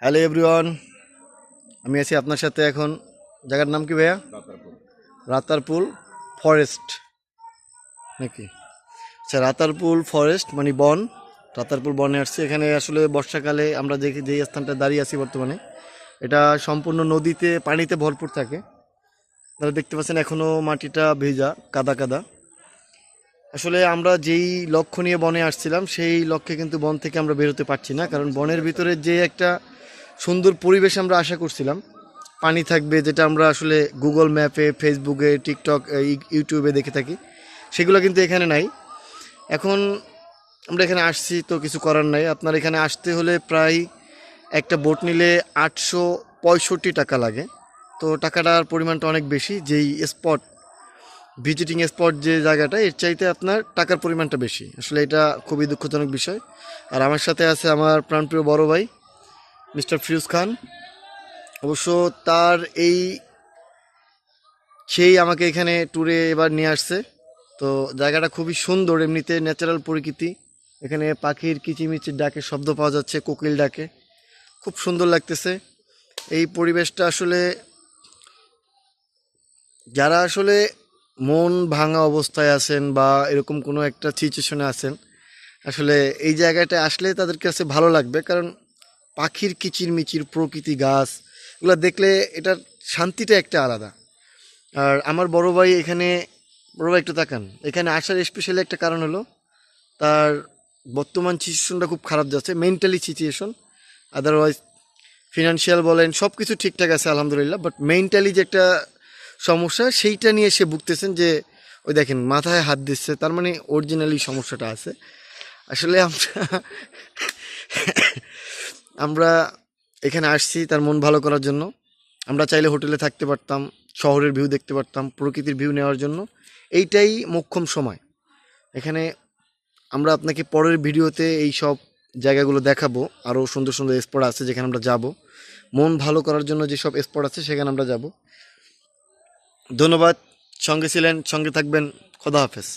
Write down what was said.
Hello everyone, আমি আছি আপনার সাথে এখন। জায়গার নাম কি ভাইয়া? রাতারপুল ফরেস্ট নাকি? আচ্ছা, রাতারপুল ফরেস্ট মানে বন। রাতারপুল বনে আসছি। এখানে আসলে বর্ষাকালে আমরা দেখি যেই স্থানটা দাঁড়িয়ে আছি বর্তমানে, এটা সম্পূর্ণ নদীতে পানিতে ভরপুর থাকে। আপনারা দেখতে পাচ্ছেন এখনও মাটিটা ভেজা, কাদা কাদা। আসলে আমরা যেই লক্ষ্য নিয়ে বনে আসছিলাম সেই লক্ষ্যে কিন্তু বন থেকে আমরা বেরোতে পারছি না, কারণ বনের ভিতরে যে একটা সুন্দর পরিবেশ আমরা আশা করছিলাম, পানি থাকবে, যেটা আমরা আসলে গুগল ম্যাপে, ফেসবুকে, টিকটক, ইউটিউবে দেখে থাকি, সেগুলো কিন্তু এখানে নাই। এখন আমরা এখানে আসছি তো কিছু করার নাই। আপনার এখানে আসতে হলে প্রায় একটা বোট নিলে 865 টাকা লাগে। তো টাকাটার পরিমাণটা অনেক বেশি। যেই স্পট, ভিজিটিং স্পট যে জায়গাটা, এর চাইতে আপনার টাকার পরিমাণটা বেশি। আসলে এটা খুবই দুঃখজনক বিষয়। আর আমার সাথে আছে আমার প্রাণপ্রিয় বড় ভাই মিস্টার ফিরোজ খান। অবশ্য তার এই সেই আমাকে এখানে ট্যুরে এবার নিয়ে আসছে। তো জায়গাটা খুবই সুন্দর, এমনিতে ন্যাচারাল প্রকৃতি। এখানে পাখির কিচিমিচির ডাকে শব্দ পাওয়া যাচ্ছে, কোকিল ডাকে, খুব সুন্দর লাগতেছে এই পরিবেশটা। আসলে যারা আসলে মন ভাঙা অবস্থায় আছেন বা এরকম কোনো একটা সিচুয়েশনে আছেন, আসলে এই জায়গাটা আসলে তাদের কাছে ভালো লাগবে। কারণ পাখির কিচিরমিচির, প্রকৃতি, গাছ, এগুলো দেখলে এটার শান্তিটা একটা আলাদা। আর আমার বড় ভাই এখানে, বড় ভাই একটু তাকান, এখানে আসার স্পেশালি একটা কারণ হলো তার বর্তমান সিচুয়েশনটা খুব খারাপ যাচ্ছে, মেন্টালি সিচুয়েশন। আদারওয়াইজ ফিনান্সিয়াল বলেন সব কিছু ঠিকঠাক আছে আলহামদুলিল্লাহ, বাট মেন্টালি যে একটা সমস্যা সেইটা নিয়ে সে ভুগতেছেন। যে ওই দেখেন মাথায় হাত দিচ্ছে, তার মানে অরিজিনালি সমস্যাটা আছে। আসলে আমরা এখানে আসছি তার মন ভালো করার জন্য। আমরা চাইলে হোটেলে থাকতে পারতাম, শহরের ভিউ দেখতে পারতাম, প্রকৃতির ভিউ নেওয়ার জন্য এইটাই মোক্ষম সময় এখানে। আমরা আপনাকে পরের ভিডিওতে এই সব জায়গাগুলো দেখাবো। আরও সুন্দর সুন্দর স্পট আছে যেখানে আমরা যাব, মন ভালো করার জন্য যেসব স্পট আছে সেখানে আমরা যাব। ধন্যবাদ, সঙ্গে ছিলেন, সঙ্গে থাকবেন। খোদা হাফেজ।